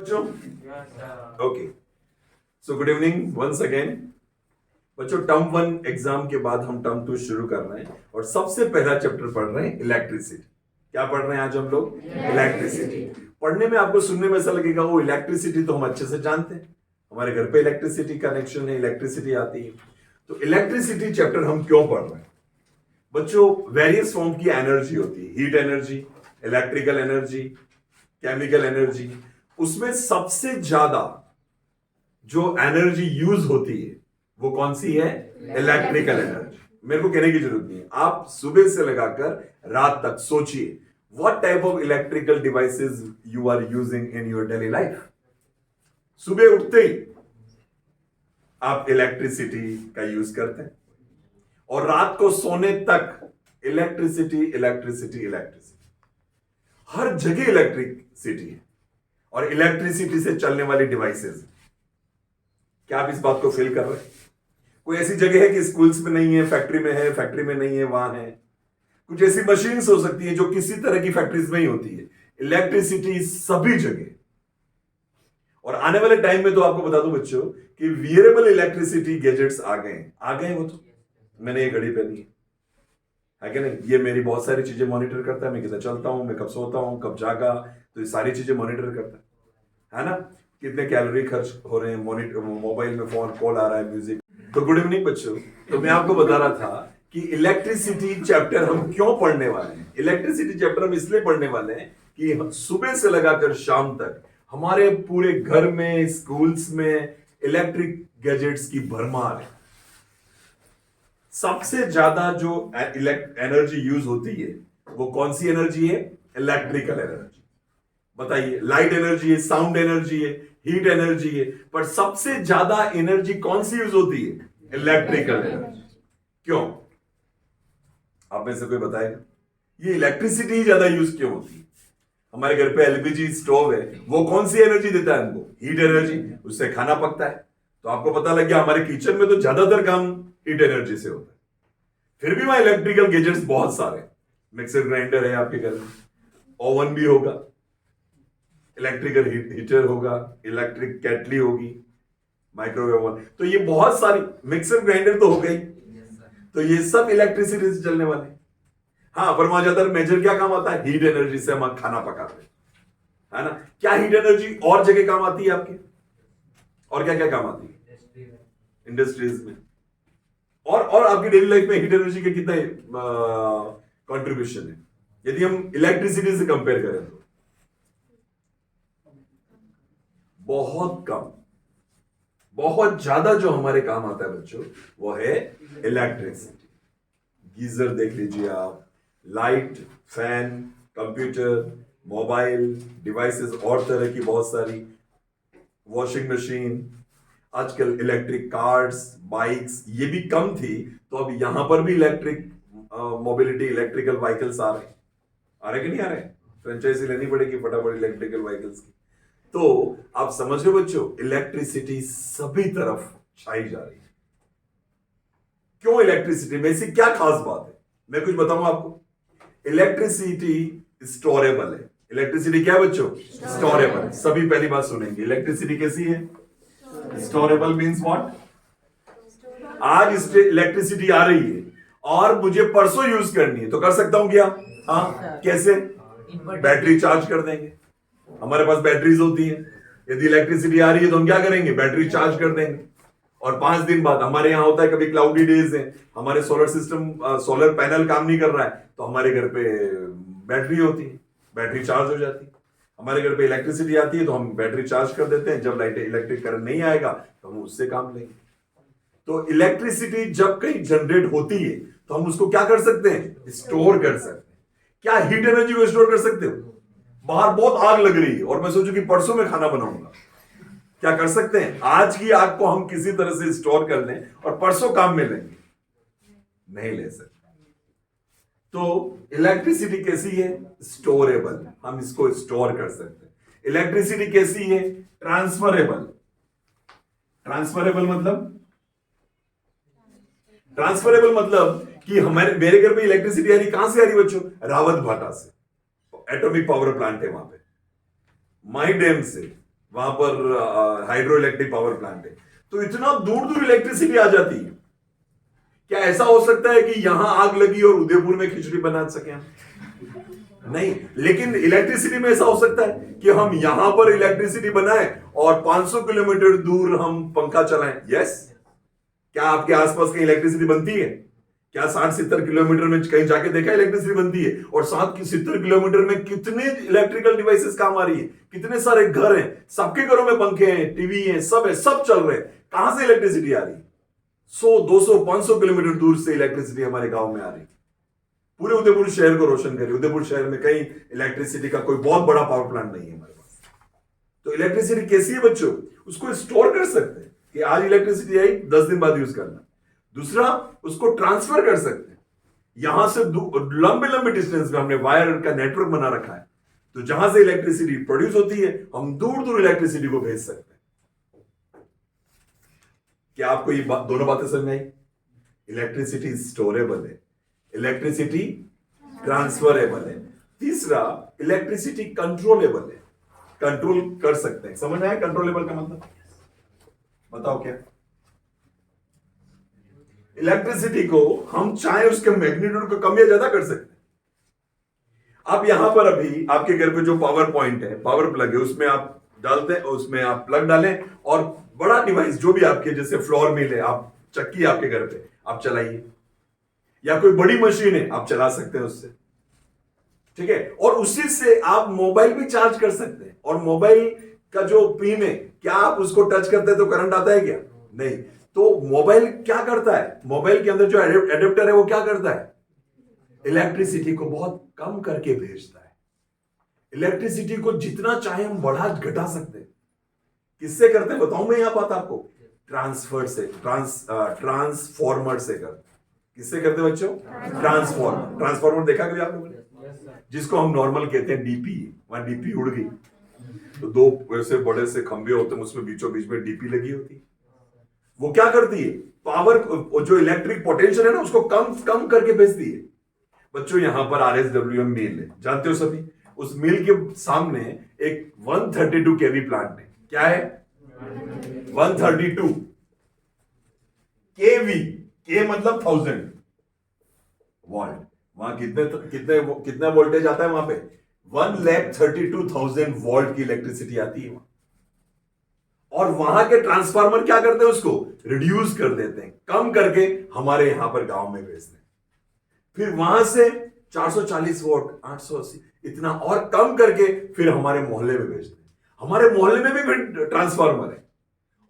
बच्चों okay so good evening once again बच्चों। Term 1 exam के बाद हम टर्म 2 शुरू कर रहे हैं और सबसे पहला चैप्टर पढ़ रहे हैं इलेक्ट्रिसिटी। क्या पढ़ रहे हैं आज हम लोग? इलेक्ट्रिसिटी। पढ़ने में आपको सुनने में ऐसा लगेगा वो इलेक्ट्रिसिटी तो हम अच्छे से जानते हैं, हमारे घर पे इलेक्ट्रिसिटी कनेक्शन है, इलेक्ट्रिसिटी आती है। तो इलेक्ट्रिसिटी चैप्टर हम क्यों पढ़ रहे हैं बच्चों? वेरियस फॉर्म की एनर्जी होती है, heat energy, electrical energy, chemical energy. उसमें सबसे ज्यादा जो एनर्जी यूज होती है वो कौन सी है? Electrical energy. मेरे को कहने की जरूरत नहीं है, आप सुबह से लगाकर रात तक सोचिए what type of electrical devices you are using in your daily life. सुबह उठते ही आप इलेक्ट्रिसिटी का यूज करते हैं और रात को सोने तक इलेक्ट्रिसिटी इलेक्ट्रिसिटी इलेक्ट्रिसिटी। हर जगह इलेक्ट्रिसिटी है और इलेक्ट्रिसिटी से चलने वाली डिवाइसेस। क्या आप इस बात को फील कर रहे हैं? कोई ऐसी जगह है कि स्कूल्स में नहीं है, फैक्ट्री में है, फैक्ट्री में नहीं है, वहां है। कुछ ऐसी मशीन्स हो सकती है जो किसी तरह की फैक्ट्रीज में ही होती है। इलेक्ट्रिसिटी सभी जगह। और आने वाले टाइम में तो आपको बता दूं बच्चों कि वियरेबल इलेक्ट्रिसिटी गैजेट्स आ गए वो तो मैंने ये घड़ी पहनी है कि नहीं? ये मेरी बहुत सारी चीजें मॉनिटर करता है, मैं कितना चलता हूं, मैं कब सोता हूं, कब जागा, तो ये सारी चीजें मॉनिटर करता है ना? कितने कैलोरी खर्च हो रहे हैं, मॉनिटर, मोबाइल में फोन कॉल आ रहा है, म्यूजिक। तो गुड इवनिंग बच्चों। तो मैं आपको बता रहा था कि इलेक्ट्रिसिटी चैप्टर हम क्यों पढ़ने वाले हैं। इलेक्ट्रिसिटी चैप्टर हम इसलिए पढ़ने वाले हैं कि सुबह से लगाकर शाम तक हमारे पूरे घर में, स्कूल्स में इलेक्ट्रिक गैजेट्स की भरमार है। सबसे ज्यादा जो एनर्जी यूज होती है वो कौन सी एनर्जी है? Electrical energy. बताइए, लाइट एनर्जी है, साउंड एनर्जी है, हीट एनर्जी है, पर सबसे ज्यादा एनर्जी कौन सी यूज होती है? Electrical energy. क्यों? आप में से कोई बताएगा ये इलेक्ट्रिसिटी ही ज्यादा यूज क्यों होती है? हमारे घर पे एलपीजी स्टोव है, वो कौन सी एनर्जी देता है हमको? Heat energy. उससे खाना पकता है। तो आपको पता लग गया हमारे किचन में तो ज्यादातर काम हीट एनर्जी से होता है। फिर भी वहां इलेक्ट्रिकल गैजेट्स बहुत सारे। मिक्सर ग्राइंडर है आपके घर में, ओवन भी होगा, इलेक्ट्रिकल हीटर होगा, इलेक्ट्रिक केटली होगी, माइक्रोवेव ओवन। तो ये बहुत सारी, मिक्सर ग्राइंडर तो हो गई, तो ये सब इलेक्ट्रिसिटी से चलने वाले। हाँ, पर वहां ज्यादातर मेजर क्या काम आता है? हीट एनर्जी से हम खाना पकाते हैं, है ना? क्या हीट एनर्जी और जगह काम आती है आपके? और क्या क्या काम आती है? इंडस्ट्रीज में और आपकी डेली लाइफ में हीट एनर्जी के कितने कंट्रीब्यूशन है यदि हम इलेक्ट्रिसिटी से कंपेयर करें तो? बहुत कम। बहुत ज्यादा जो हमारे काम आता है बच्चों वो है इलेक्ट्रिसिटी। गीजर देख लीजिए आप, light, fan, computer, mobile devices और तरह की बहुत सारी, वॉशिंग मशीन, आजकल इलेक्ट्रिक कार्स, बाइक्स, ये भी कम थी तो अब यहां पर भी इलेक्ट्रिक मोबिलिटी, इलेक्ट्रिकल व्हीकल्स आ रहे कि नहीं आ रहे? फ्रेंचाइजी लेनी पड़ेगी फटाफट इलेक्ट्रिकल व्हीकल्स की। तो आप समझ रहे हो बच्चों, इलेक्ट्रिसिटी सभी तरफ छाई जा रही है। क्यों इलेक्ट्रिसिटी में ऐसी क्या खास बात है? मैं कुछ बताऊंगा आपको। इलेक्ट्रिसिटी स्टोरेबल है। इलेक्ट्रिसिटी क्या है बच्चों? स्टोरेबल है। सभी पहली बात सुनेंगे, इलेक्ट्रिसिटी कैसी है? Storable means what? आज इलेक्ट्रिसिटी आ रही है और मुझे परसों यूज करनी है तो कर सकता हूं क्या? हाँ, कैसे? बैटरी चार्ज कर देंगे। हमारे पास बैटरीज होती है, यदि इलेक्ट्रिसिटी आ रही है तो हम क्या करेंगे? बैटरी चार्ज कर देंगे। और 5 दिन बाद हमारे यहाँ होता है, कभी क्लाउडी डेज है, हमारे सोलर सिस्टम, सोलर पैनल काम नहीं कर रहा है तो हमारे घर पे बैटरी होती है, बैटरी चार्ज हो जाती है। हमारे घर पे इलेक्ट्रिसिटी आती है तो हम बैटरी चार्ज कर देते हैं। जब लाइट इलेक्ट्रिक करंट नहीं आएगा तो हम उससे काम लेंगे। तो इलेक्ट्रिसिटी जब कहीं जनरेट होती है तो हम उसको क्या कर सकते हैं? स्टोर कर सकते हैं। क्या हीट एनर्जी को स्टोर कर सकते हो? बाहर बहुत आग लग रही है और मैं सोचूं कि परसों में खाना बनाऊंगा, क्या कर सकते हैं? आज की आग को हम किसी तरह से स्टोर कर लें और परसों काम में लेंगे? नहीं ले सकते। तो इलेक्ट्रिसिटी कैसी है? स्टोरेबल। हम इसको स्टोर कर सकते हैं। इलेक्ट्रिसिटी कैसी है? ट्रांसफरेबल। ट्रांसफरेबल मतलब कि मेरे घर में इलेक्ट्रिसिटी आ रही, कहां से आ रही बच्चों? रावत भाटा से, एटॉमिक पावर प्लांट है वहां पे, माई डैम से, वहां पर हाइड्रो इलेक्ट्रिक पावर प्लांट है, तो इतना दूर दूर इलेक्ट्रिसिटी आ जाती है। क्या ऐसा हो सकता है कि यहां आग लगी और उदयपुर में खिचड़ी बना सके हम? नहीं, लेकिन इलेक्ट्रिसिटी में ऐसा हो सकता है कि हम यहां पर इलेक्ट्रिसिटी बनाएं और 500 किलोमीटर दूर हम पंखा चलाएं। यस, क्या आपके आसपास कहीं इलेक्ट्रिसिटी बनती है? क्या 60-70 किलोमीटर में कहीं जाके देखा इलेक्ट्रिसिटी बनती है? और 70 किलोमीटर में कितने इलेक्ट्रिकल डिवाइसेस काम आ रही है, कितने सारे घर हैं, सबके घरों में पंखे हैं, टीवी है, सब चल रहे हैं। कहां से इलेक्ट्रिसिटी आ रही है? 100, 200, 500 किलोमीटर दूर से इलेक्ट्रिसिटी हमारे गांव में आ रही है। पूरे उदयपुर शहर को रोशन करिए। उदयपुर शहर में कहीं इलेक्ट्रिसिटी का कोई बहुत बड़ा पावर प्लांट नहीं है हमारे पास। तो इलेक्ट्रिसिटी कैसी है बच्चों? उसको स्टोर कर सकते हैं कि आज इलेक्ट्रिसिटी आई, 10 दिन बाद यूज करना। दूसरा, उसको ट्रांसफर कर सकते हैं। यहां से लंबे लंबे डिस्टेंस में हमने वायर का नेटवर्क बना रखा है, तो जहां से इलेक्ट्रिसिटी प्रोड्यूस होती है हम दूर दूर इलेक्ट्रिसिटी को भेज सकते हैं। क्या आपको ये दोनों बातें समझ में आई? इलेक्ट्रिसिटी स्टोरेबल है, इलेक्ट्रिसिटी ट्रांसफरेबल है। तीसरा, इलेक्ट्रिसिटी कंट्रोलेबल है, कंट्रोल कर सकते हैं। समझ में आया कंट्रोलेबल का मतलब? बताओ क्या? इलेक्ट्रिसिटी को हम चाहे उसके मैग्नीट्यूड को कम या ज्यादा कर सकते हैं। आप यहां पर अभी आपके घर पे जो पावर पॉइंट है, पावर प्लग है, उसमें आप डालते हैं, उसमें आप प्लग डालें और बड़ा डिवाइस जो भी आपके, जैसे फ्लोर मिल है, आप चक्की आपके घर पे आप चलाइए, या कोई बड़ी मशीन है आप चला सकते हैं उससे, ठीक है। और उसी से आप मोबाइल भी चार्ज कर सकते हैं। और मोबाइल का जो पिन है, क्या आप उसको टच करते हैं तो करंट आता है क्या? नहीं। तो मोबाइल क्या करता है? मोबाइल के अंदर जो एडेप्टर है वो क्या करता है? इलेक्ट्रिसिटी को बहुत कम करके भेजता है। इलेक्ट्रिसिटी को जितना चाहे हम बढ़ा घटा सकते हैं। किससे करते हैं बताऊं मैं यहां बात आपको? ट्रांसफर से, ट्रांसफॉर्मर से करते। किससे करते बच्चों? ट्रांसफॉर्मर। ट्रांसफॉर्मर देखा कभी आप लोगों ने? जिसको हम नॉर्मल कहते हैं डीपी। वहां डीपी उड़ गई तो दो वैसे बड़े से खंभे होते हैं, उसमें बीचों बीच में डीपी लगी होती है। वो क्या करती है? पावर, जो इलेक्ट्रिक पोटेंशियल है ना, उसको कम कम करके भेजती है। बच्चों यहां पर RSWM मिल है, जानते हो सभी? उस मिल के सामने एक 132 केवी प्लांट है। क्या है? 132 केवी। के मतलब 1000 वोल्ट। वहां कितना वोल्टेज आता है? वहां पे 1,32,000 वोल्ट की इलेक्ट्रिसिटी आती है। और वहां के ट्रांसफार्मर क्या करते हैं? उसको रिड्यूस कर देते हैं, कम करके हमारे यहां पर गांव में भेजते हैं। फिर वहां से 440 वोल्ट, 880 इतना और कम करके फिर हमारे मोहल्ले में भेजते हैं। हमारे मोहल्ले में भी फिर ट्रांसफार्मर है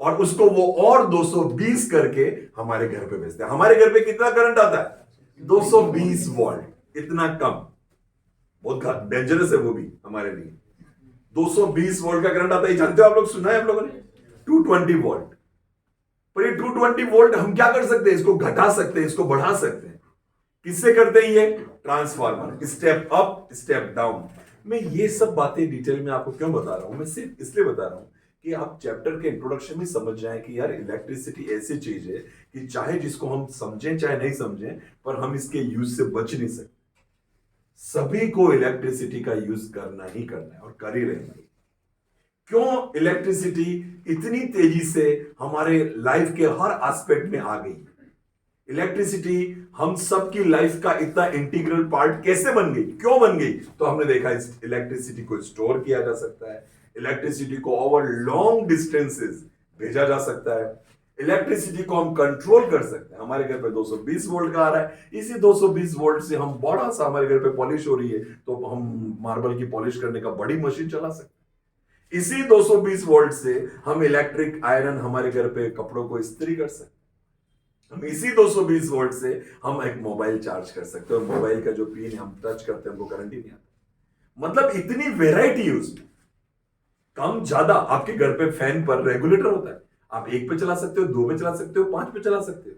और उसको वो और 220 करके हमारे घर पे भेजते हैं। हमारे घर पे कितना करंट आता है? 220 वोल्ट। इतना कम, बहुत डेंजरस है वो भी हमारे लिए। 220 वोल्ट का करंट आता है, जानते हो आप लोग? सुना है आप लोगों ने? 220 वोल्ट। पर ये 220 वोल्ट हम क्या कर सकते हैं? इसको घटा सकते हैं, इसको बढ़ा सकते हैं। किससे करते हैं ये? Transformer. Step up, step down. मैं ये सब बातें डिटेल में आपको क्यों बता रहा हूं? मैं सिर्फ इसलिए बता रहा हूं कि आप चैप्टर के इंट्रोडक्शन में समझ जाएं कि यार इलेक्ट्रिसिटी ऐसी चीज है कि चाहे जिसको हम समझें चाहे नहीं समझें, पर हम इसके यूज से बच नहीं सकते। सभी को इलेक्ट्रिसिटी का यूज करना ही करना है और कर ही रहना है। क्यों इलेक्ट्रिसिटी इतनी तेजी से हमारे लाइफ के हर एस्पेक्ट में आ गई? इलेक्ट्रिसिटी हम सबकी लाइफ का इतना इंटीग्रल पार्ट कैसे बन गई? क्यों बन गई? तो हमने देखा इस इलेक्ट्रिसिटी को स्टोर किया जा सकता है, इलेक्ट्रिसिटी को ओवर लॉन्ग डिस्टेंसेस भेजा जा सकता है, इलेक्ट्रिसिटी को हम कंट्रोल कर सकते हैं। हमारे घर पे 220 वोल्ट का आ रहा है, इसी 220 वोल्ट से हम बड़ा सा, हमारे घर पे पॉलिश हो रही है तो हम मार्बल की पॉलिश करने का बड़ी मशीन चला सकते हैं। इसी 220 वोल्ट से हम इलेक्ट्रिक आयरन हमारे घर पे कपड़ों को इस्त्री कर सकते हैं। हम इसी 220 वोल्ट से हम एक मोबाइल चार्ज कर सकते हैं और मोबाइल का जो पिन हम टच करते हैं हमको करंट ही नहीं आता। मतलब इतनी वेराइटी उसमें। कम ज्यादा आपके घर पे फैन पर रेगुलेटर होता है, आप 1 पे चला सकते हो, 2 पे चला सकते हो, 5 पे चला सकते हो।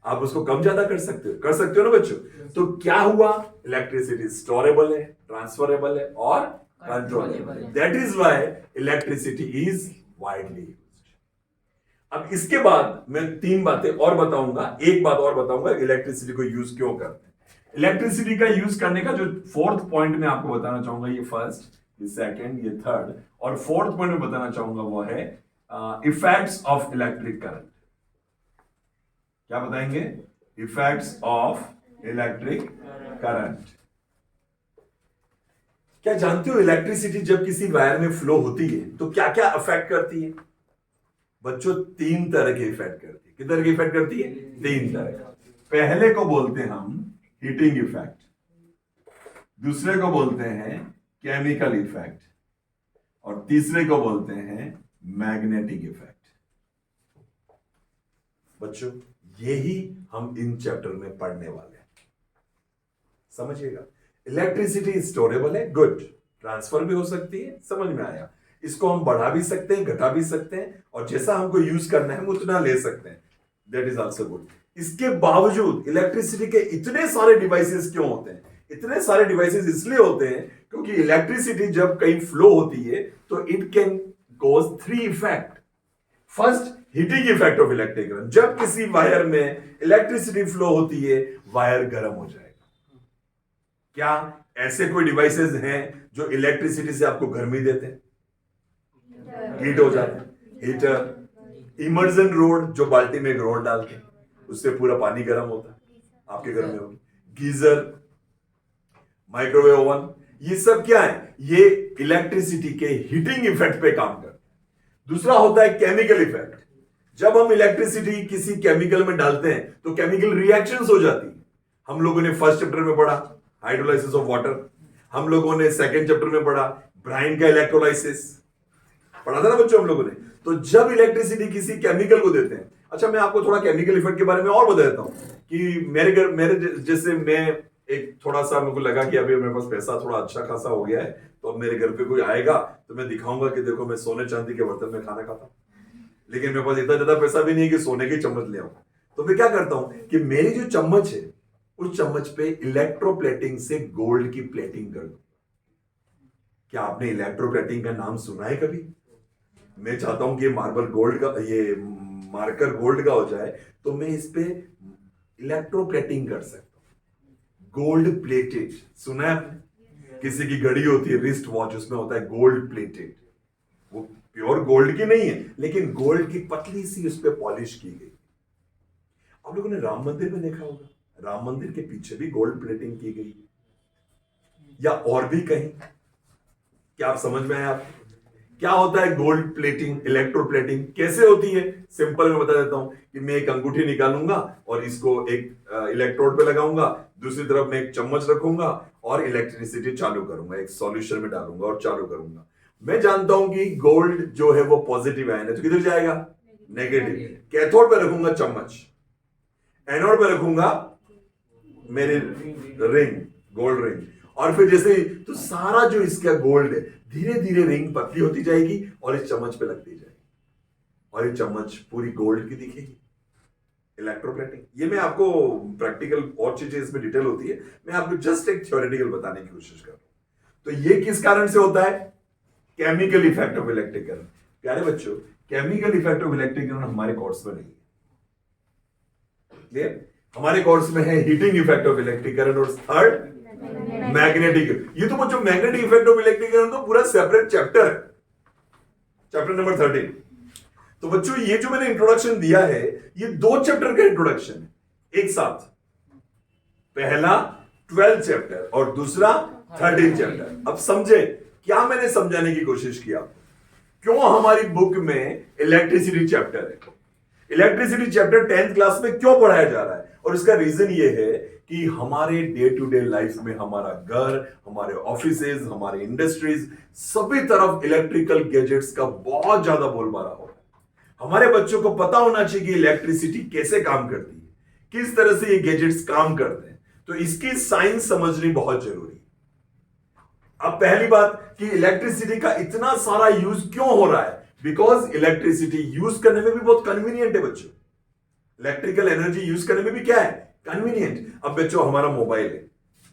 आप उसको कम ज्यादा कर सकते हो ना बच्चों? तो क्या हुआ? इलेक्ट्रिसिटी स्टोरेबल है, ट्रांसफरेबल है और कंट्रोलेबल है। That is why electricity is widely. अब इसके बाद मैं 3 बातें और बताऊंगा, एक बात और बताऊंगा इलेक्ट्रिसिटी को यूज क्यों करते हैं। इलेक्ट्रिसिटी का यूज करने का जो 4th पॉइंट मैं आपको बताना चाहूंगा, ये फर्स्ट ये सेकंड, ये थर्ड, और फोर्थ पॉइंट में बताना चाहूंगा वो है इफेक्ट्स ऑफ इलेक्ट्रिक करंट। क्या बताएंगे? Effects of electric current. क्या जानते हो इलेक्ट्रिसिटी जब किसी वायर में फ्लो होती है तो क्या क्या अफेक्ट करती है? बच्चों, 3 तरह के इफेक्ट करती है। कितने तरह के इफेक्ट करती है? 3 तरह का। पहले को बोलते हैं हम हीटिंग इफेक्ट, दूसरे को बोलते हैं केमिकल इफेक्ट, और तीसरे को बोलते हैं मैग्नेटिक इफेक्ट। बच्चों, यही हम इन चैप्टर में पढ़ने वाले हैं। समझिएगा, इलेक्ट्रिसिटी स्टोरेबल है, गुड, ट्रांसफर भी हो सकती है, समझ में आया। इसको हम बढ़ा भी सकते हैं, घटा भी सकते हैं, और जैसा हमको यूज करना है हम उतना ले सकते हैं, दैट इज आल्सो गुड। इसके बावजूद इलेक्ट्रिसिटी के इतने सारे डिवाइसेस क्यों होते हैं? इतने सारे डिवाइसेस इसलिए होते हैं क्योंकि इलेक्ट्रिसिटी जब कहीं फ्लो होती है तो it can cause 3 effect. First, heating effect of electric current. जब किसी वायर में इलेक्ट्रिसिटी फ्लो होती है, वायर गर्म हो जाएगा। क्या ऐसे कोई डिवाइसेस हैं जो इलेक्ट्रिसिटी से आपको गर्मी देते हैं? हीट हो जाते हैं। हीटर, इमर्जन रोड, जो बाल्टी में एक रोड डालते हैं उससे पूरा पानी गर्म होता है, आपके घर में होगी। गीजर, माइक्रोवेव ओवन, ये सब क्या है? ये इलेक्ट्रिसिटी के हीटिंग इफेक्ट पे काम करते हैं। दूसरा होता है केमिकल इफेक्ट। जब हम इलेक्ट्रिसिटी किसी केमिकल में डालते हैं तो केमिकल रिएक्शंस हो जाती है। हम लोगों ने फर्स्ट चैप्टर में पढ़ा हाइड्रोलाइसिस ऑफ वाटर, हम लोगों ने सेकंड चैप्टर में पढ़ा ब्राइन का इलेक्ट्रोलाइसिस, पढ़ा था ना बच्चों हम लोगों ने। तो जब इलेक्ट्रिसिटी किसी केमिकल को देते हैं, अच्छा मैं आपको थोड़ा केमिकल इफेक्ट के बारे में और बता देता हूं कि मेरे जैसे मैं एक थोड़ा सा मेरे को लगा कि अभी मेरे पास पैसा थोड़ा अच्छा खासा हो गया है, तो अब मेरे घर पे कोई आएगा तो मैं दिखाऊंगा कि देखो मैं सोने चांदी के बर्तन में खाना खाता हूं, लेकिन मेरे पास इतना ज्यादा पैसा भी नहीं है कि सोने की चम्मच ले आऊं। तो मैं क्या करता हूं कि मेरी जो चम्मच है उस चम्मच पे इलेक्ट्रोप्लेटिंग से गोल्ड की प्लेटिंग कर दूं। क्या आपने इलेक्ट्रोप्लेटिंग का नाम सुना है कभी? मैं चाहता हूं कि मार्बल गोल्ड का, ये मार्कर गोल्ड का हो जाए, तो मैं इस पे इलेक्ट्रोप्लेटिंग कर सकता हूं। गोल्ड प्लेटेड सुना है आपने? किसी की घड़ी होती है रिस्ट वॉच, उसमें होता है गोल्ड प्लेटेड। वो प्योर गोल्ड की नहीं है, लेकिन गोल्ड की पतली सी उस पर पॉलिश की गई। आप लोगों ने राम मंदिर में देखा होगा, राम मंदिर के पीछे भी गोल्ड प्लेटिंग की गई, या और भी कहीं। क्या आप समझ में आए? आप क्या होता है गोल्ड प्लेटिंग, इलेक्ट्रो प्लेटिंग कैसे होती है? सिंपल मैं बता देता हूं कि मैं एक अंगूठी निकालूंगा और इसको एक इलेक्ट्रोड पे लगाऊंगा, दूसरी तरफ मैं एक चम्मच रखूंगा और इलेक्ट्रिसिटी चालू करूंगा, एक सॉल्यूशन में डालूंगा और चालू करूंगा। मैं जानता हूं कि गोल्ड जो है वो पॉजिटिव आयन है, तो किधर जाएगा? नेगेटिव। कैथोड पे रखूंगा चम्मच, एनोड पे रखूंगा मेरे रिंग, गोल्ड रिंग, और फिर जैसे तो सारा जो इसका गोल्ड है धीरे धीरे रिंग पतली होती जाएगी और इस चम्मच पे लगती जाएगी, और ये चम्मच पूरी गोल्ड की दिखेगी। इलेक्ट्रोप्लेटिंग, ये मैं आपको प्रैक्टिकल और चीजें इसमें डिटेल होती है, मैं आपको जस्ट एक थ्योरेटिकल बताने की कोशिश कर रहा हूं। तो ये किस कारण से होता है? Chemical effect of electric current. प्यारे बच्चों, chemical effect of electric current हमारे कोर्स में नहीं है, क्लियर? हमारे कोर्स में है heating effect of electric current और थर्ड मैग्नेटिक। ये तो बच्चों magnetic effect of electric current तो पूरा सेपरेट चैप्टर है, चैप्टर नंबर 13। तो बच्चों ये जो मैंने इंट्रोडक्शन दिया है ये 2 चैप्टर का इंट्रोडक्शन है एक साथ। पहला 12 चैप्टर और दूसरा 13 चैप्टर। अब समझे क्या मैंने समझाने की कोशिश किया? क्यों हमारी बुक में इलेक्ट्रिसिटी चैप्टर है? इलेक्ट्रिसिटी चैप्टर 10th क्लास में क्यों पढ़ाया जा रहा है? और इसका रीजन ये है कि हमारे डे टू डे लाइफ में हमारा घर, हमारे ऑफिसेज, हमारे इंडस्ट्रीज, सभी तरफ इलेक्ट्रिकल गैजेट्स का बहुत ज्यादा बोलबाला हो रहा है। हमारे बच्चों को पता होना चाहिए कि इलेक्ट्रिसिटी कैसे काम करती है, किस तरह से ये गैजेट्स काम करते हैं, तो इसकी साइंस समझनी बहुत जरूरी है। अब पहली बात कि इलेक्ट्रिसिटी का इतना सारा यूज क्यों हो रहा है? बिकॉज इलेक्ट्रिसिटी यूज करने में भी बहुत कन्वीनियंट है बच्चों। इलेक्ट्रिकल एनर्जी यूज करने में भी क्या है? कन्वीनियंट। अब बच्चों हमारा मोबाइल है,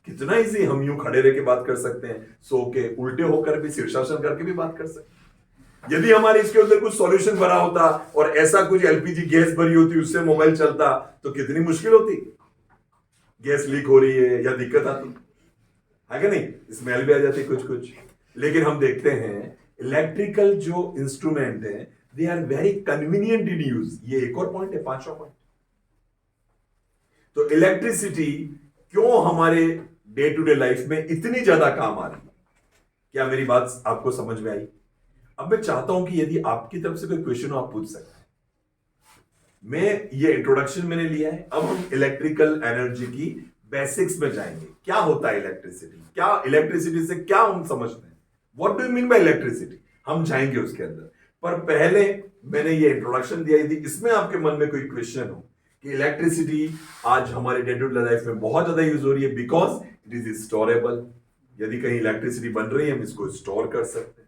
कितना इजी, हम यूं खड़े रह के बात कर सकते हैं, सो के उल्टे होकर भी, शीर्षासन करके भी बात कर सकते हैं। यदि हमारे इसके अंदर कुछ सॉल्यूशन भरा होता और ऐसा कुछ एलपीजी गैस भरी होती, उससे मोबाइल चलता तो कितनी मुश्किल होती। गैस लीक हो रही है या दिक्कत आती है कि नहीं, स्मेल भी आ जाती कुछ कुछ। लेकिन हम देखते हैं इलेक्ट्रिकल जो इंस्ट्रूमेंट है they are very convenient in use. ये एक और पॉइंट है, पांचवा पॉइंट। तो इलेक्ट्रिसिटी क्यों हमारे डे टू डे लाइफ में इतनी ज्यादा काम आ रही है? क्या मेरी बात आपको समझ में आई? अब मैं चाहता हूं कि यदि आपकी तरफ से कोई क्वेश्चन हो आप पूछ सकते हैं। मैं ये इंट्रोडक्शन मैंने लिया है, अब हम इलेक्ट्रिकल एनर्जी की बेसिक्स में जाएंगे। क्या होता है इलेक्ट्रिसिटी, क्या इलेक्ट्रिसिटी से क्या हम समझते हैं, what do you mean by electricity, हम जाएंगे उसके अंदर। पर पहले मैंने ये इंट्रोडक्शन दिया, यदि इसमें आपके मन में कोई क्वेश्चन हो कि इलेक्ट्रिसिटी आज हमारे डे टू डे लाइफ में बहुत ज्यादा यूज हो रही है बिकॉज इट इज स्टोरेबल। यदि कहीं इलेक्ट्रिसिटी बन रही है हम इसको स्टोर कर सकते हैं,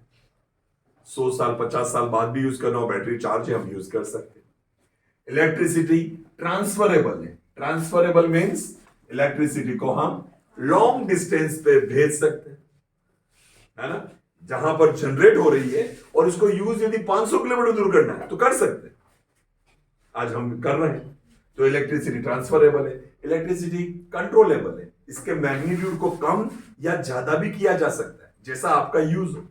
100 साल 50 साल बाद भी यूज करना हो, बैटरी चार्ज है, हम यूज कर सकते हैं। इलेक्ट्रिसिटी ट्रांसफरेबल है। ट्रांसफरेबल मीन्स इलेक्ट्रिसिटी को हम लॉन्ग डिस्टेंस पे भेज सकते हैं, है ना, जहां पर जनरेट हो रही है और उसको यूज यदि 500 किलोमीटर दूर करना है तो कर सकते हैं। आज हम कर रहे हैं। तो इलेक्ट्रिसिटी ट्रांसफरेबल है। इलेक्ट्रिसिटी कंट्रोलेबल है, इसके मैग्नीट्यूड को कम या ज्यादा भी किया जा सकता है जैसा आपका यूज हो।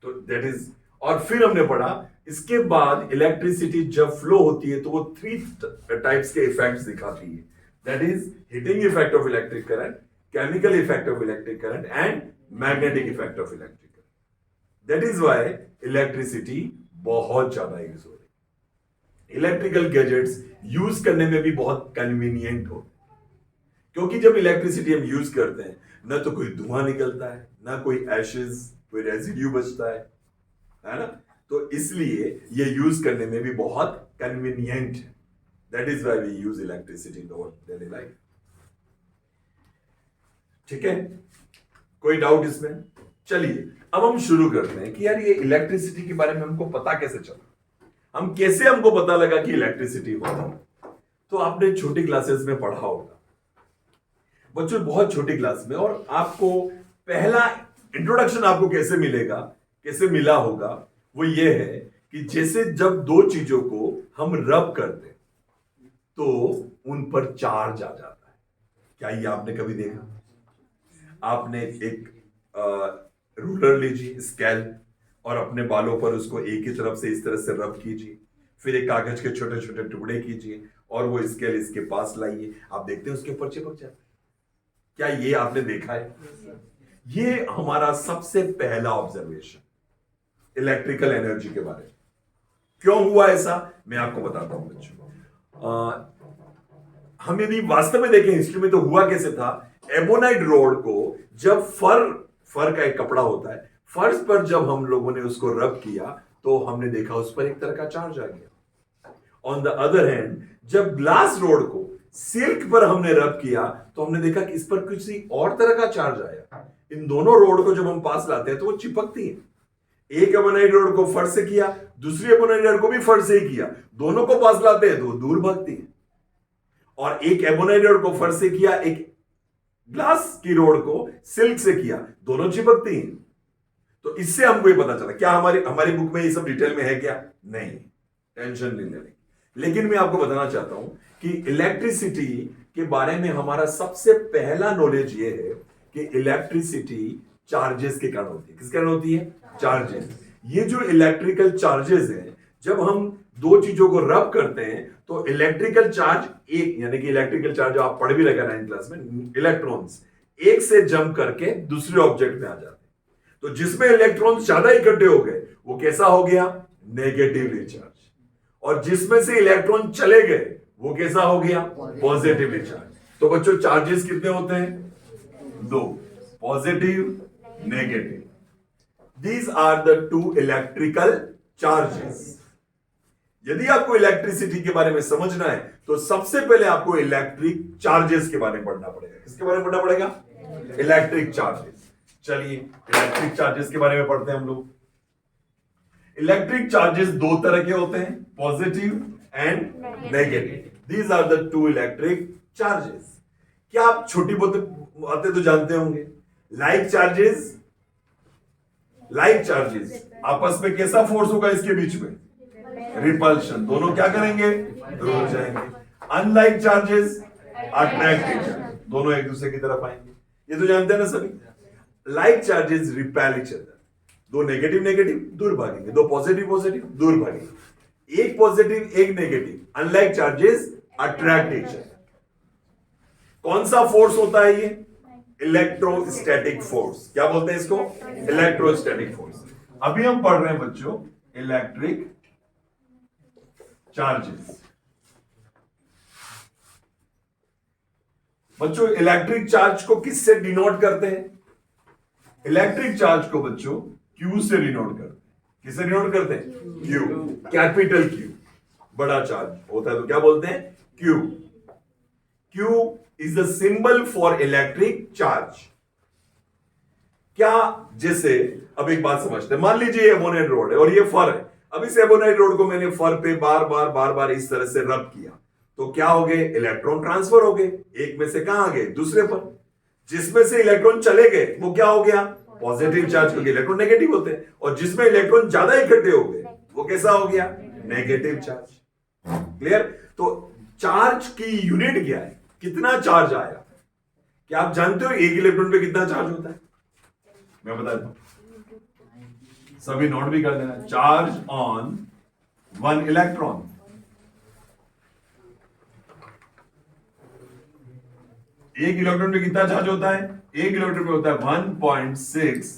तो दैट इज, और फिर हमने पढ़ा इसके बाद इलेक्ट्रिसिटी जब फ्लो होती है तो वो 3 टाइप्स के इफेक्ट्स दिखाती है। That is heating effect of electric current, chemical effect of electric current and magnetic effect of electric current. That is why electricity बहुत ज्यादा यूज हो रही है। इलेक्ट्रिकल गैजेट्स यूज करने में भी बहुत कन्वीनियंट हो, क्योंकि जब इलेक्ट्रिसिटी हम यूज करते हैं ना तो कोई धुआं निकलता है, ना कोई एशेज, कोई रेजिड्यू बचता है ना, तो इसलिए ये यूज करने में भी बहुत कन्वीनियंट है। That is why we use electricity in our daily life. ठीक है, कोई डाउट इसमें? चलिए अब हम शुरू करते हैं कि यार ये इलेक्ट्रिसिटी के बारे में हमको पता कैसे चला, हमको पता लगा कि इलेक्ट्रिसिटी होता है। तो आपने छोटी क्लासेस में पढ़ा होगा बच्चों, बहुत छोटी क्लास में, और आपको पहला इंट्रोडक्शन आपको कैसे मिलेगा, कैसे मिला होगा, वो ये है कि जैसे जब दो चीजों को हम रब करते हैं तो उन पर चार्ज आ जाता है। क्या ये आपने कभी देखा? आपने एक रूलर लीजिए, स्केल, और अपने बालों पर उसको एक ही तरफ से इस तरह से रब कीजिए, फिर एक कागज के छोटे छोटे टुकड़े कीजिए और वो स्केल इसके पास लाइए, आप देखते हैं उसके ऊपर चिपक जाता है। क्या ये आपने देखा है? ये हमारा सबसे पहला ऑब्जर्वेशन इलेक्ट्रिकल एनर्जी के बारे में। क्यों हुआ ऐसा मैं आपको बताता हूं बच्चों। हम यदि वास्तव में देखें हिस्ट्री में तो हुआ कैसे था, एबोनाइट रोड को जब फर का एक कपड़ा होता है, फर्श पर जब हम लोगों ने उसको रब किया तो हमने देखा उस पर एक तरह का चार्ज आ गया। ऑन द अदर हैंड जब ग्लास रोड को सिल्क पर हमने रब किया तो हमने देखा कि इस पर किसी और तरह का चार्ज आया। इन दोनों रोड को जब हम पास लाते हैं तो वो चिपकती है। एक एबोनाइट रोड को फर्श से किया, दूसरी एबोनाइट रोड को भी फर्श से ही किया, दोनों को पास लाते हैं तो दूर भागती है। और एक एबोनाइट रोड को फर्श से किया, एक ग्लास की रोड को सिल्क से किया, दोनों चिपकती हैं। तो इससे हमको ये पता चला। क्या हमारी बुक में ये सब डिटेल में है क्या? नहीं, टेंशन नहीं लेनी। लेकिन मैं आपको बताना चाहता हूं कि इलेक्ट्रिसिटी के बारे में हमारा सबसे पहला नॉलेज ये है कि इलेक्ट्रिसिटी चार्जेस के कारण होती है। किस कारण होती है? चार्जेस। ये जो इलेक्ट्रिकल चार्जेस हैं, जब हम दो चीजों को रब करते हैं तो इलेक्ट्रिकल चार्ज एक, यानी कि इलेक्ट्रिकल चार्ज जो आप पढ़ भी लगा 9th क्लास में, इलेक्ट्रॉन्स एक से जंप करके दूसरे ऑब्जेक्ट में आ जाते हैं। तो जिसमें इलेक्ट्रॉन्स ज्यादा इकट्ठे हो गए वो कैसा हो गया? Negatively charge. और जिसमें से इलेक्ट्रॉन चले गए वो कैसा हो गया? Positively charge. तो बच्चों चार्जेस कितने होते हैं? 2, positive, negative. These are the 2 electrical charges. यदि आपको इलेक्ट्रिसिटी के बारे में समझना है तो सबसे पहले आपको इलेक्ट्रिक चार्जेस के बारे में पढ़ना पड़ेगा। किसके बारे में पढ़ना पड़ेगा? Electric charges. चलिए इलेक्ट्रिक चार्जेस के बारे में पढ़ते हैं हम लोग। इलेक्ट्रिक चार्जेस 2 तरह के होते हैं, positive and negative. These are the 2 electric charges. क्या आप छोटी बातें तो जानते होंगे? लाइक चार्जेस आपस में कैसा फोर्स होगा इसके बीच में? रिपल्शन। दोनों क्या करेंगे? दूर जाएंगे। अनलाइक चार्जेस अट्रैक्टिव चार्जेस, दोनों एक दूसरे की तरफ आएंगे। ये तो जानते हैं ना सभी। Like charges repel each other. दो नेगेटिव नेगेटिव दूर भागेंगे, दो पॉजिटिव पॉजिटिव दूर भागेंगे, एक पॉजिटिव एक negative unlike charges attract each other. कौन सा फोर्स होता है ये? Electrostatic force. क्या बोलते हैं इसको? Electrostatic force. अभी हम पढ़ रहे हैं बच्चों इलेक्ट्रिक चार्जेस। बच्चों इलेक्ट्रिक चार्ज को किससे डिनोट करते हैं? इलेक्ट्रिक चार्ज को बच्चों क्यू से डिनोट करते हैं। किससे डिनोट करते हैं? Q, capital Q. बड़ा चार्ज होता है तो क्या बोलते हैं? Q. Q is the symbol for electric charge. क्या, जैसे अब एक बात समझते हैं, मान लीजिए एबोनाइट रोड है और ये फर है। अब इस एबोनाइट रोड को मैंने फर पे बार बार इस तरह से रब किया तो क्या हो गए? इलेक्ट्रॉन ट्रांसफर हो गए। एक में से कहां आ गए? दूसरे पर। जिसमें से इलेक्ट्रॉन चले गए वो क्या हो गया? पॉजिटिव चार्ज, क्योंकि इलेक्ट्रॉन नेगेटिव होते हैं। और जिसमें इलेक्ट्रॉन ज्यादा इकट्ठे हो गए वो कैसा हो गया? Negative charge. क्लियर? तो चार्ज की यूनिट क्या है? कितना चार्ज आया? क्या आप जानते हो एक इलेक्ट्रॉन पे कितना चार्ज होता है? मैं बता दूं, सभी नोट भी कर देना। चार्ज ऑन वन इलेक्ट्रॉन, एक इलेक्ट्रॉन पे कितना चार्ज होता है? एक इलेक्ट्रॉन पे होता है 1.6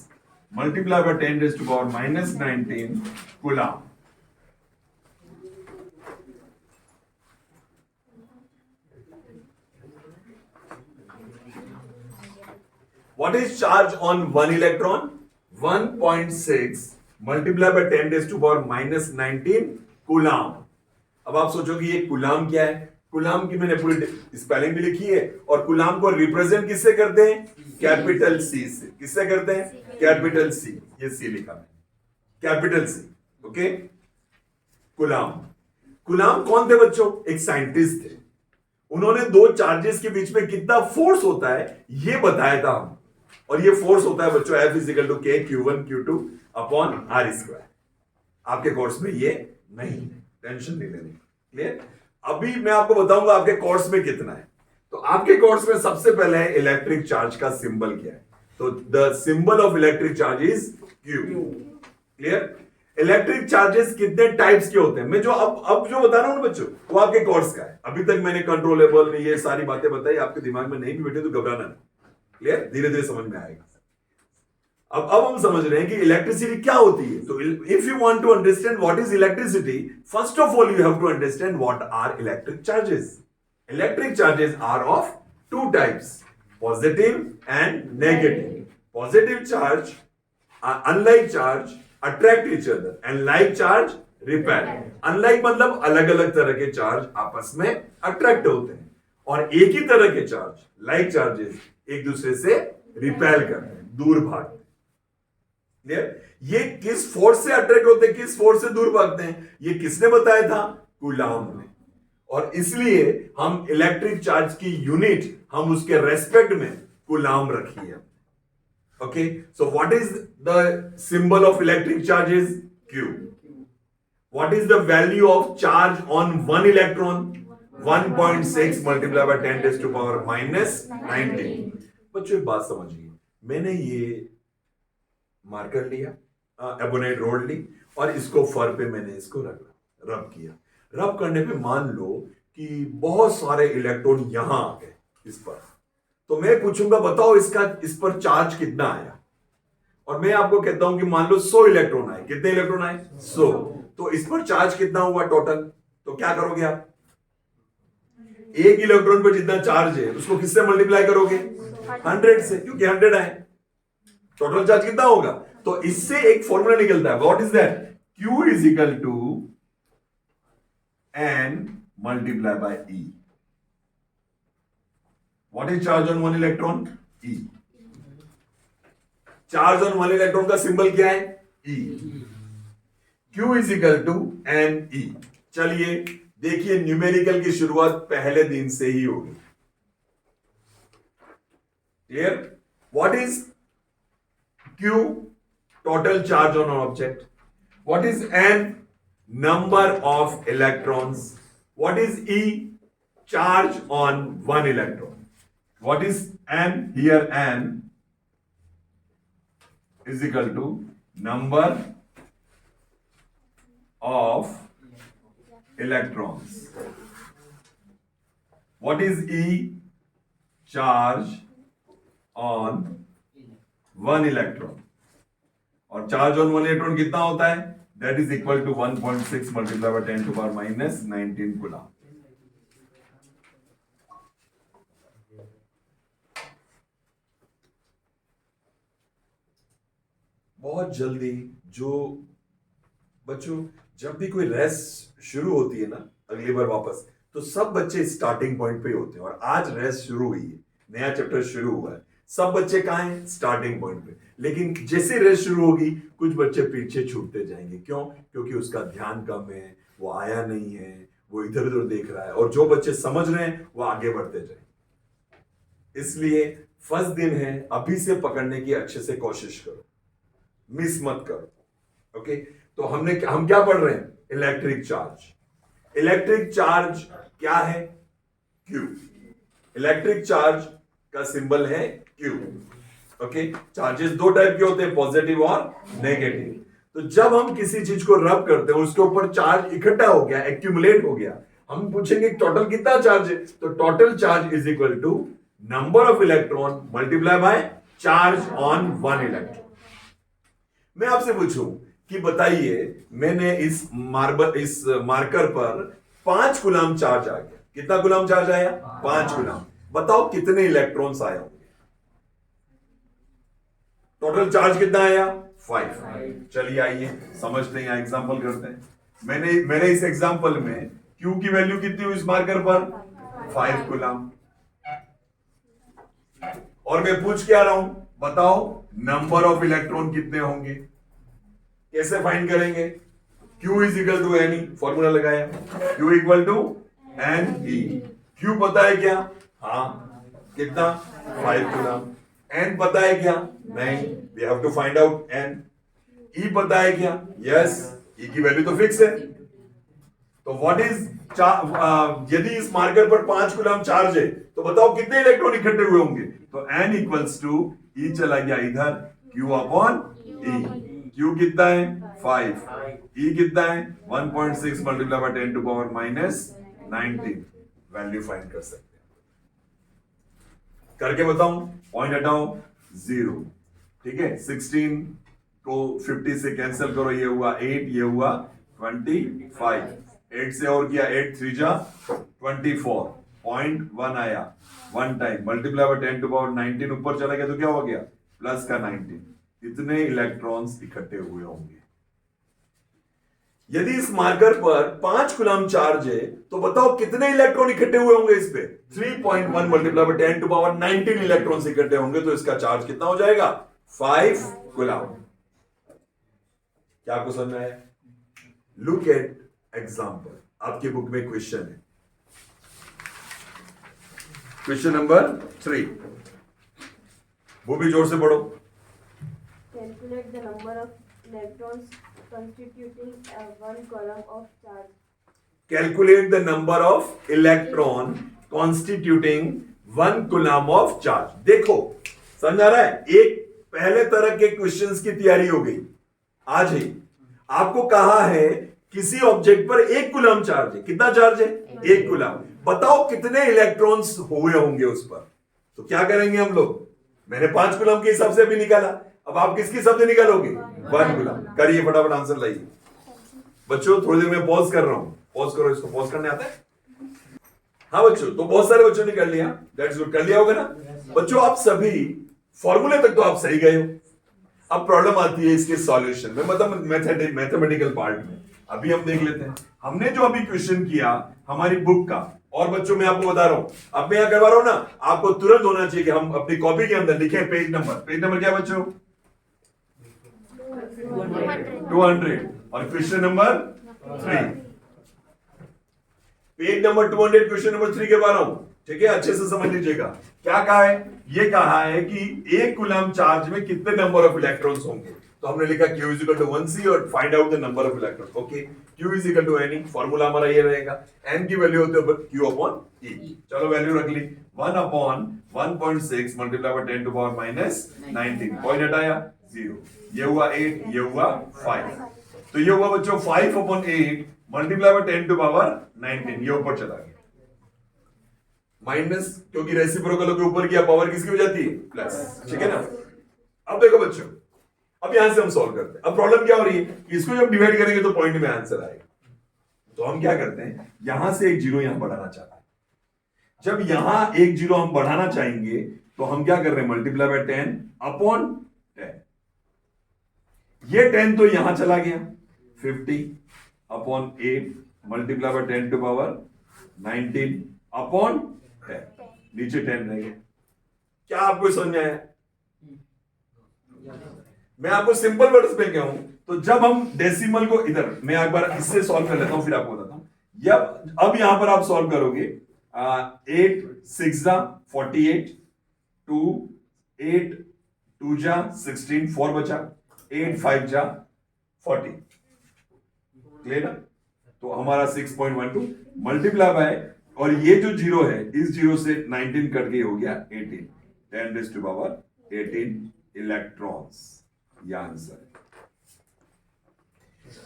multiply by 10 raise to power -19 coulomb. What is charge on one electron? 1.6 multiplied by 10 raised to power -19 coulomb. अब आप सोचोगे ये कूलम क्या है? कूलम की मैंने पूरी स्पेलिंग भी लिखी है और कूलम को रिप्रेजेंट किससे करते हैं? कैपिटल सी से। किससे करते हैं? Capital C. ये सी लिखा है, capital C. Okay, coulomb. Coulomb कौन थे बच्चों? एक साइंटिस्ट थे। उन्होंने दो चार्जेस के बीच में कितना फोर्स होता है ये बताया था हम। और ये फोर्स होता है बच्चों F equal to K Q1 Q2 upon R square. आपके कोर्स में ये नहीं है, टेंशन नहीं लेनी। क्लियर? अभी मैं आपको बताऊंगा आपके कोर्स में कितना है। तो आपके कोर्स में सबसे पहले है इलेक्ट्रिक चार्ज का सिंबल क्या है। तो the symbol of electric charge is Q। Clear? Electric charges कितने टाइप्स के होते हैं मैं जो अब जो बता रहा हूं ना बच्चों, वो आपके कोर्स का है। अभी तक मैंने कंट्रोलेबल ये सारी बातें बताई, आपके दिमाग में नहीं भी बैठे तो घबराना नहीं। क्लियर? धीरे धीरे समझ में आएगा। अब हम समझ रहे हैं कि इलेक्ट्रिसिटी क्या होती है। तो if you want to understand what is electricity, first of all you have to understand what are electric charges. Electric charges are of two types, positive and negative. Positive charge, unlike charge attract each other and like charge repel. Unlike मतलब अलग अलग तरह के charge आपस में attract होते हैं और एक ही तरह के चार्ज लाइक चार्जेस एक दूसरे से रिपेल करते हैं, दूर भागते हैं। ये किस फोर्स से अट्रैक्ट होते हैं, किस फोर्स से दूर भागते हैं, ये किसने बताया था? कूलम ने। और इसलिए हम इलेक्ट्रिक चार्ज की यूनिट हम उसके रेस्पेक्ट में कूलम रखी है। Okay, so what is the symbol of electric charges? Q। What is the value of charge on one electron? 1.6 multiply by 10 raise to power -19। बच्चों एक बात समझिए, मैंने ये मार्कर लिया, एबोनाइट रोड ली और इसको फर पे मैंने इसको रब किया। रब करने पे मान लो कि बहुत सारे इलेक्ट्रॉन यहां आ गए इस पर। तो मैं पूछूंगा बताओ इसका इस पर चार्ज कितना आया, और मैं आपको कहता हूं कि मान लो 100 इलेक्ट्रॉन आए। कितने इलेक्ट्रॉन आए? 100। तो इस पर चार्ज कितना हुआ टोटल? तो क्या करोगे आप? एक इलेक्ट्रॉन पर जितना चार्ज है उसको किससे मल्टीप्लाई करोगे? 100 से, क्योंकि 100 आए। टोटल चार्ज कितना होगा? तो इससे एक फॉर्मूला निकलता है, what is that? Q is equal to N multiply by E। What is charge on one electron? E। Charge on one electron का सिंबल क्या है? E। Q is equal to N E। चलिए देखिए, numerical की शुरुआत पहले दिन से ही होगी। Clear? What is Q? Total charge on an object. What is N? Number of electrons. What is E? Charge on one electron. What is N? Here N is equal to number of electrons. What is E? Charge on one electron. और charge on one electron कितना होता है? That is equal to 1.6 multiply by 10 to power minus 19 coulomb. बहुत जल्दी जो बच्चों, जब भी कोई रेस शुरू होती है ना अगली बार वापस, तो सब बच्चे स्टार्टिंग पॉइंट पे ही होते हैं. और आज रेस शुरू हुई है, नया चैप्टर शुरू हुआ है, सब बच्चे कहां हैं? स्टार्टिंग पॉइंट पे. लेकिन जैसे रेस शुरू होगी कुछ बच्चे पीछे छूटते जाएंगे. क्यों? क्योंकि उसका ध्यान कम है, वो आया नहीं है, वो इधर उधर देख रहा है. और जो बच्चे समझ रहे हैं वो आगे बढ़ते जाएंगे. इसलिए फर्स्ट दिन है, अभी से पकड़ने की अच्छे से कोशिश करो, मिस मत करो. ओके, तो हम क्या पढ़ रहे हैं? Electric charge. इलेक्ट्रिक चार्ज क्या है? क्यू. इलेक्ट्रिक चार्ज का सिंबल है क्यू. ओके, चार्जेस दो टाइप के होते हैं, पॉजिटिव और नेगेटिव. तो जब हम किसी चीज को रब करते हैं, उसके ऊपर चार्ज इकट्ठा हो गया, एक्यूमुलेट हो गया, हम पूछेंगे टोटल कितना चार्ज है? तो total charge is equal to number of electron multiply by charge on one electron. मैं आपसे पूछूं कि बताइए, मैंने इस मार्कर पर 5 कूलम चार्ज आ गया. कितना कूलम चार्ज आया? 5 कूलम. बताओ कितने इलेक्ट्रॉन्स आए होंगे? टोटल चार्ज कितना आया? 5. चलिए आइए समझते हैं, एग्जांपल करते हैं. मैंने इस एग्जांपल में Q की वैल्यू कितनी हुई इस मार्कर पर? 5 कूलम. और मैं पूछ क्या रहा हूं? बताओ नंबर ऑफ इलेक्ट्रॉन कितने होंगे? कैसे फाइंड करेंगे? Q is equal to N E. Formula लगाया, Q equal to N E. Q पता है क्या? हाँ. कितना? 5 कूलम. N पता है क्या? नहीं. We have to find out N. E पता है क्या? यस. E की वैल्यू तो फिक्स है. तो व्हाट इज यदि इस मार्कर पर 5 कूलम चार्ज है तो बताओ कितने इलेक्ट्रॉन इकट्ठे हुए होंगे? तो N इक्वल्स टू E चला गया इधर, Q अपॉन E. Q कितना है? 5. E कितना है? 1.6 multiply by 10 to power minus 19. Value find कर सकते हैं. करके बताऊं? पॉइंट हटाओ, 0. ठीक है, 16 को 50 से कैंसिल करो, ये हुआ 8, ये हुआ 25. 8 से और किया, 8 3 जा 24. 0.1 आया 1 time, multiply by 10 to power 19 ऊपर चला गया तो क्या हो गया? प्लस का 19. इतने इलेक्ट्रॉन्स इकट्ठे हुए होंगे. यदि इस मार्कर पर 5 कूलम चार्ज है तो बताओ कितने इलेक्ट्रॉन इकट्ठे हुए होंगे इस पे? 3.1 multiply by 10 to power 19 electrons इकट्ठे होंगे. तो इसका चार्ज कितना हो जाएगा? 5 कूलम. क्या आपको समझ में आया? Look at example. आपकी बुक में क्वेश्चन है, क्वेश्चन नंबर 3. वो भी जोर से पढ़ो. Calculate the number of electrons constituting one column of charge. Calculate the number of electron constituting one coulomb of charge. देखो समझ आ रहा है? एक पहले तरह के क्वेश्चंस की तैयारी हो गई आज ही. आपको कहा है किसी ऑब्जेक्ट पर 1 कूलम चार्ज है. कितना चार्ज है? 1 कूलम. बताओ कितने इलेक्ट्रॉन्स हुए होंगे उस पर. तो क्या करेंगे हम लोग? मैंने 5 कूलम के हिसाब से भी निकाला. अब आप किसके हिसाब से निकालोगे? 1 कूलम. करिए फटाफट आंसर लाइए. बच्चों थोड़ी देर में पॉज कर रहा हूं. पॉज करो. इसको पॉज करने आता है? हाँ बच्चों, तो बहुत सारे बच्चों ने कर लिया. That's good. कर लिया होगा ना बच्चों? आप सभी फॉर्मूले तक तो आप सही गए हो. अब प्रॉब्लम आती है इसके सॉल्यूशन में, मतलब मैथमेटिकल पार्ट में. अभी हम देख लेते हैं. हमने जो अभी क्वेश्चन किया हमारी बुक का, और बच्चों मैं आपको बता रहा हूं, अब मैं यहां करवा रहा हूं ना, आपको तुरंत होना चाहिए कि हम अपनी कॉपी के अंदर लिखें पेज नंबर. पेज नंबर क्या बच्चों? 200. और question number 3. Page number 200 question number 3 करवा रहा हूं. ठीक है, अच्छे से समझ लीजिएगा. क्या कहा है? ये कहा है कि 1 कूलम चार्ज में कितने नंबर ऑफ इलेक्ट्रॉन्स होंगे. तो हमने लिखा Q is equal to 1c और find out the number of electron. Okay, Q is equal to N. Formula हमारा ये रहेगा, N की वैल्यू होती है Q अपॉन E. चलो वैल्यू रख ली, 1 upon 1.6 multiply by 10 to power minus 19. Point हटाया, 0, ये हुआ 8, ये हुआ 5, तो ये हुआ बच्चों 5/8 मल्टीप्लाई बाय 10 टू पावर 19, ये ऊपर चला गया माइनस, क्योंकि रेसिप्रोकल के ऊपर किया पावर किसकी हो जाती है प्लस, ठीक है ना। अब देखो बच्चों, अब यहां से हम सॉल्व करते हैं। अब प्रॉब्लम क्या हो रही है कि इसको जब डिवाइड करेंगे तो पॉइंट में आंसर आएगा, तो हम क्या करते हैं, यहां से एक जीरो यहां बढ़ाना चाहते हैं। जब यहां एक जीरो हम बढ़ाना चाहेंगे तो हम क्या कर रहे हैं, मल्टीप्लाई बाय 10 अपॉन 10, ये 10 तो यहां चला गया, 50/8 multiply by 10 to power 19 upon 10, नीचे 10 रह गया। क्या आपको समझ में आया? मैं आपको सिंपल वर्ड्स में क्या हूं, तो जब हम डेसिमल को इधर, मैं एक बार इससे सॉल्व कर लेता हूं फिर आपको बताता हूं। अब यहां पर आप सॉल्व करोगे, 8 6 जा 48, 2 8 2 जा 16, 4 बचा, 8 5 जा 40, क्लियर ना। तो हमारा 6.12 मल्टीप्लाई बाय, और ये जो जीरो है इस जीरो से 19 कट के हो गया 18, 10 रेज़ टू पावर 18 इलेक्ट्रॉन्स, यह आंसर है।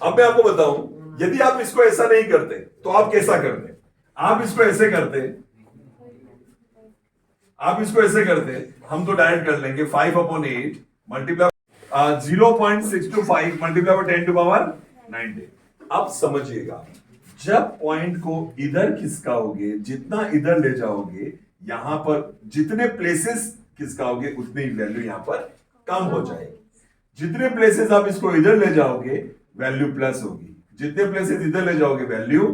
अब मैं आपको बताऊं, यदि आप इसको ऐसा नहीं करते तो आप कैसा करते, आप इसको ऐसे करते, आप इसको ऐसे करते, हम तो डायरेक्ट कर लेंगे 5/8 multiply 0.625 multiply by 10 to power 19। अब समझिएगा, जब पॉइंट को इधर खिसकाओगे, जितना इधर ले जाओगे, यहां पर जितने प्लेसेस खिसकाओगे उतनी वैल्यू यहां पर कम हो जाएगी। जितने प्लेसेस आप इसको इधर ले जाओगे वैल्यू प्लस होगी, जितने प्लेसेस इधर ले जाओगे वैल्यू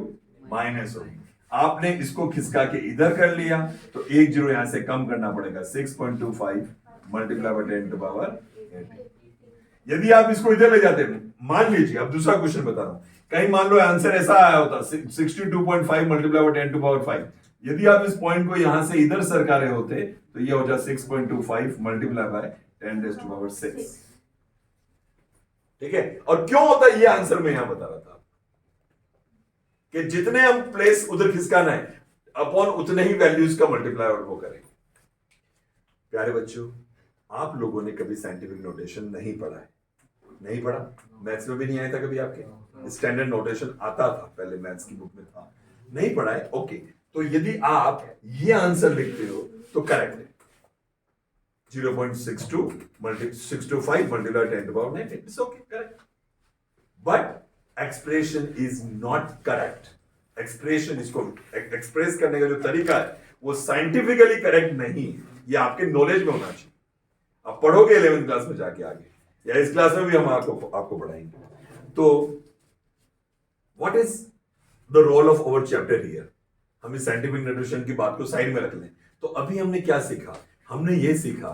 माइनस होगी। आपने इसको खिसका के इधर कर लिया तो एक जीरो यहां से कम करना पड़ेगा, 6.25 मल्टीप्लाई बाय 10 टू पावर 18। यदि आप इसको इधर ले जाते, मान लीजिए, अब दूसरा क्वेश्चन बता रहा हूं, कहीं मान लो आंसर ऐसा आया होता 62.5 मल्टीप्लाई बाय 10 टू पावर 5, यदि आप इस पॉइंट को यहां से इधर सरका रहे होते तो ये हो जाए 6.25 multiply by 10 raise to power 6, ठीक है। और क्यों होता है ये आंसर मैं यहां बता रहा था कि जितने हम प्लेस उधर खिसकाना है अपॉन उतने ही वैल्यूज का मल्टीप्लाई और वो करेंगे। प्यारे बच्चों, आप लोगों ने कभी साइंटिफिक नोटेशन नहीं पढ़ा है, नहीं पढ़ा, मैथ्स में भी नहीं आया था कभी, आपके स्टैंडर्ड नोटेशन आता था पहले, मैथ्स की बुक में था, नहीं पढ़ा है, ओके। तो यदि आप ये आंसर लिखते हो तो करेक्ट है, 0.62 625 multiply 10 to power 19, it's okay, correct. But expression is not correct. Expression, इसको एक्सप्रेस करने का जो तरीका है वो साइंटिफिकली करेक्ट नहीं, ये आपके नॉलेज में होना चाहिए। आप पढ़ोगे 11th क्लास में जाके आगे, या इस क्लास में भी हम आपको पढ़ाएंगे। तो what is the role of our chapter here, हम इस साइंटिफिक नोटेशन की बात को साइड में रख लें। तो अभी हमने क्या सीखा, हमने ये सीखा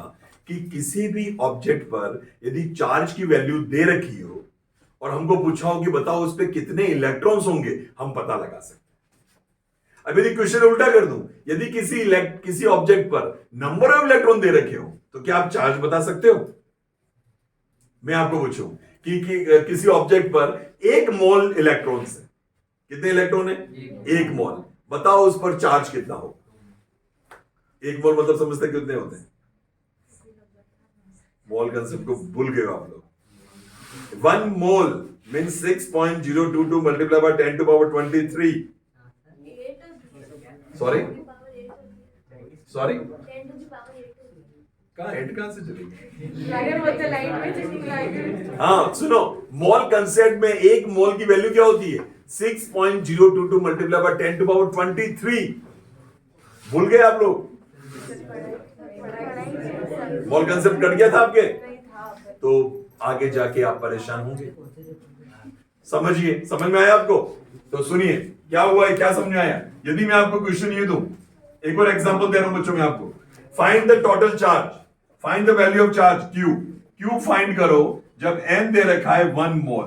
कि किसी भी ऑब्जेक्ट पर यदि चार्ज की वैल्यू दे रखी हो और हमको पूछा हो कि बताओ उस पर कितने इलेक्ट्रॉन्स होंगे, हम पता लगा सकते हैं। अब यदि क्वेश्चन उल्टा कर दूं, यदि किसी ऑब्जेक्ट पर नंबर ऑफ इलेक्ट्रॉन दे रखे हो तो क्या आप चार्ज बता सकते हो? मैं आपको पूछूं कि किसी ऑब्जेक्ट पर 1 मोल इलेक्ट्रॉन्स है, कितने इलेक्ट्रॉन है? 1 मोल, बताओ उस पर चार्ज कितना हो? 1 मोल मतलब समझते कितने होते हैं? मोल कंसेप्ट को भूल गए आप लोग। 1 mole means 6.022 multiply by 10 to power 23। Sorry कहां से चलेगी? हाँ सुनो, मोल कंसेप्ट में 1 मोल की वैल्यू क्या होती है? 6.022 मल्टीप्लाई बाय 10 टू पावर 23। भूल गए आप लोग? मोल कंसेप्ट कट गया था आपके, तो आगे जाके आप परेशान होंगे। समझिए, समझ में आया आपको? तो सुनिए क्या हुआ है, क्या समझ में आया। यदि मैं आपको क्वेश्चन ये दूं, एक और एग्जांपल दे रहा हूं बच्चों में आपको, find the total charge, find the value of charge Q. Q find करो जब n दे रखा है 1 मोल,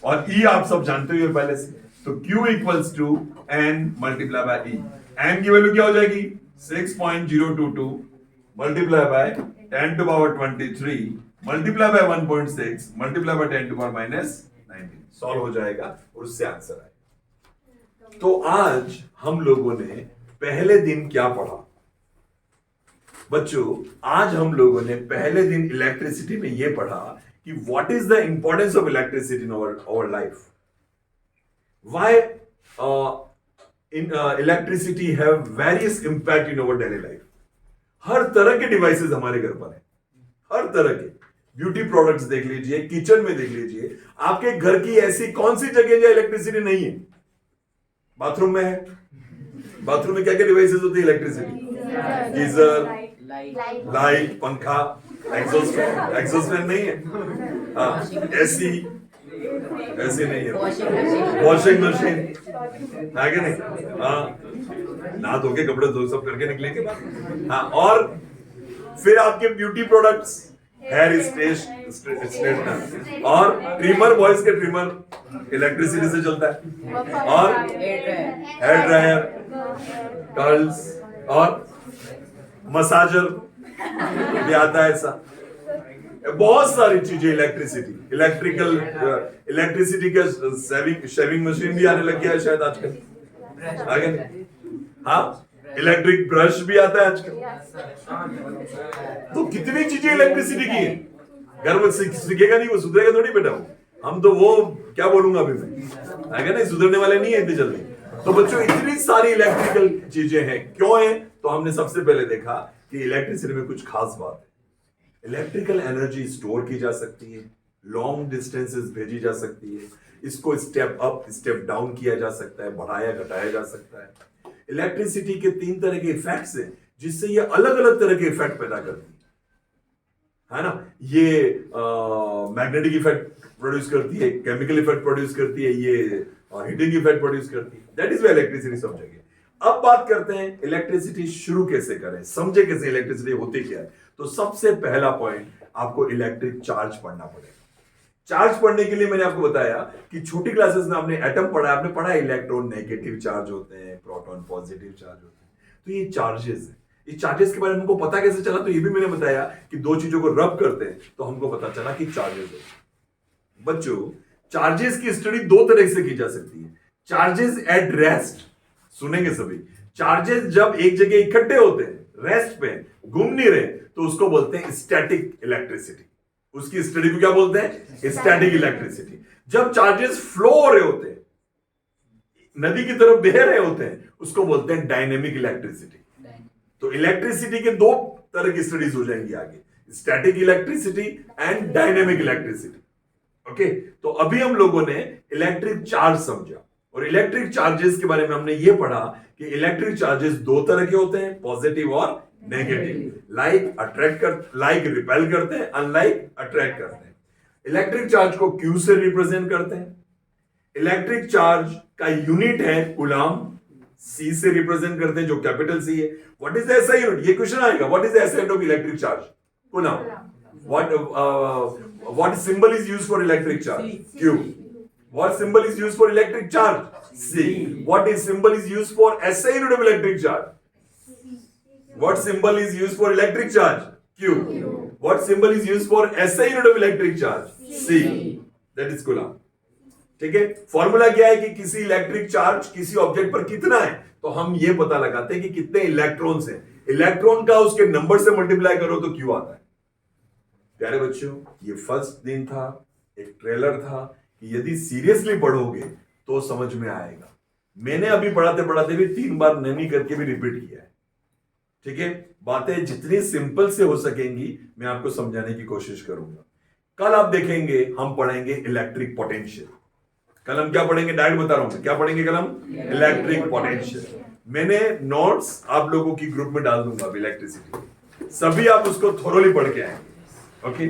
और E आप सब जानते हो पहले से, तो Q equals to n multiply by E। n की वैल्यू क्या हो जाएगी? 6.022 multiply by 10 to power 23 multiply by 1.6 multiply by 10 to power minus 19, solve हो जाएगा और उससे आंसर आएगा। तो आज हम लोगों ने पहले दिन क्या पढ़ा? बच्चों, आज हम लोगों ने पहले दिन इलेक्ट्रिसिटी में ये पढ़ा कि what is the importance of electricity in our life, why in electricity have various impact in our daily life. हर तरह के डिवाइसेस हमारे घर पर है, हर तरह के ब्यूटी प्रोडक्ट्स देख लीजिए, किचन में देख लीजिए, आपके घर की ऐसी कौन सी जगह है जहां इलेक्ट्रिसिटी नहीं है? बाथरूम में है। बाथरूम में क्या क्या डिवाइसेस होती है? इलेक्ट्रिसिटी, गीजर, लाइट, पंखा, एग्जॉस्ट फैन नहीं है, हाँ, एसी नहीं है, वॉशिंग मशीन है कि नहीं? हाँ, नहा धो के कपड़े धो सब करके निकलेंगे बाहर। हाँ, और फिर आपके ब्यूटी प्रोडक्ट्स, हेयर स्ट्रेटनर और ट्रिमर, बॉयज के ट्रिमर इलेक्ट्रिसिटी से चलता है, और हेयर ड्रायर, कर्ल्स और मसाजर भी आता है। ऐसा बहुत सारी चीजें इलेक्ट्रिसिटी का शेविंग मशीन भी आने लग गया है शायद आजकल, आगे नहीं? हाँ, इलेक्ट्रिक ब्रश भी आता है आजकल। तो कितनी चीजें इलेक्ट्रिसिटी की है। घर में सीखेगा नहीं, वो सुधरेगा थोड़ी बेटा। हम तो वो क्या बोलूंगा अभी मैं, आगे नहीं, सुधरने वाले नहीं है इतनी जल्दी। तो बच्चों, इतनी सारी इलेक्ट्रिकल चीजें हैं, क्यों है? तो हमने सबसे पहले देखा कि इलेक्ट्रिसिटी में कुछ खास बात है। इलेक्ट्रिकल एनर्जी स्टोर की जा सकती है, लॉन्ग डिस्टेंसेस भेजी जा सकती है, इसको स्टेप अप स्टेप डाउन किया जा सकता है, बढ़ाया घटाया जा सकता है। इलेक्ट्रिसिटी के 3 तरह के इफेक्ट्स हैं, जिससे ये अलग अलग तरह के इफेक्ट पैदा करती है ना? ये मैग्नेटिक इफेक्ट प्रोड्यूस करती है, केमिकल इफेक्ट प्रोड्यूस करती है, ये हीटिंग इफेक्ट प्रोड्यूस करती है। दैट इज व्हाई इलेक्ट्रिसिटी सब जगह। अब बात करते हैं इलेक्ट्रिसिटी शुरू कैसे करें, समझे कैसे इलेक्ट्रिसिटी होती क्या है। तो सबसे पहला पॉइंट, आपको इलेक्ट्रिक चार्ज पढ़ना पड़ेगा। चार्ज पढ़ने के लिए मैंने आपको बताया कि छोटी क्लासेस में आपने एटम पढ़ा, आपने पढ़ा इलेक्ट्रॉन नेगेटिव चार्ज होते हैं, प्रोटॉन पॉजिटिव चार्ज होते हैं। तो ये चार्जेस है। ये चार्जेस के बारे में हमको पता कैसे चला? तो ये भी मैंने बताया कि 2 चीजों को रब करते हैं तो हमको पता चला कि चार्जेस है। बच्चों, चार्जेस की स्टडी 2 तरह से की जा सकती है। चार्जेस एट रेस्ट, सुनेंगे सभी। चार्जेस जब एक जगह इकट्ठे होते हैं, रेस्ट पे, घूम नहीं रहे, तो उसको बोलते हैं स्टैटिक इलेक्ट्रिसिटी। उसकी स्टडी को क्या बोलते हैं? Static electricity. जब चार्जेस फ्लो हो रहे होते हैं, नदी की तरफ बह रहे होते हैं, उसको बोलते हैं डायनेमिक इलेक्ट्रिसिटी। तो इलेक्ट्रिसिटी के 2 तरह की स्टडीज हो जाएंगी आगे, static electricity and dynamic electricity. Okay, तो अभी हम लोगों ने इलेक्ट्रिक चार्ज समझा, और इलेक्ट्रिक चार्जेस के बारे में हमने ये पढ़ा कि इलेक्ट्रिक चार्जेस 2 तरह के होते हैं, पॉजिटिव और नेगेटिव। लाइक रिपेल करते हैं, अनलाइक अट्रैक्ट करते हैं। इलेक्ट्रिक चार्ज को Q से रिप्रेजेंट करते हैं। इलेक्ट्रिक चार्ज का यूनिट है कूलम, C से रिप्रेजेंट करते हैं, जो कैपिटल C है। What is the SI unit? ये क्वेश्चन आएगा, what is the SI unit of electric charge? Coulomb. What symbol is used for electric charge? Q. What symbol is used for electric charge? C. What symbol is used for SI unit of electric charge? What symbol is used for electric charge? Q. What symbol is used for SI unit of electric charge? C. That is Coulomb. ठीक है? Formula क्या है कि किसी electric charge किसी object पर कितना है, तो हम ये पता लगाते हैं कि कितने इलेक्ट्रॉन्स हैं। इलेक्ट्रॉन का उसके नंबर से मल्टीप्लाई करो तो Q आता है। प्यारे बच्चों, ये फर्स्ट दिन था, एक ट्रेलर था कि यदि सीरियसली पढ़ोगे तो समझ में आएगा। मैंने अभी पढ़ाते पढ़ाते भी 3 बार नैनी करके भी रिपीट किया है। ठीक है, बातें जितनी सिंपल से हो सकेंगी मैं आपको समझाने की कोशिश करूंगा। कल आप देखेंगे हम पढ़ेंगे इलेक्ट्रिक पोटेंशियल। कल हम क्या पढ़ेंगे? डायरेक्ट बता रहा हूं, क्या पढ़ेंगे कल हम? Electric potential. मैंने नोट्स आप लोगों की ग्रुप में डाल दूंगा इलेक्ट्रिसिटी, सभी आप उसको थोरोली पढ़ के आएंगे। ओके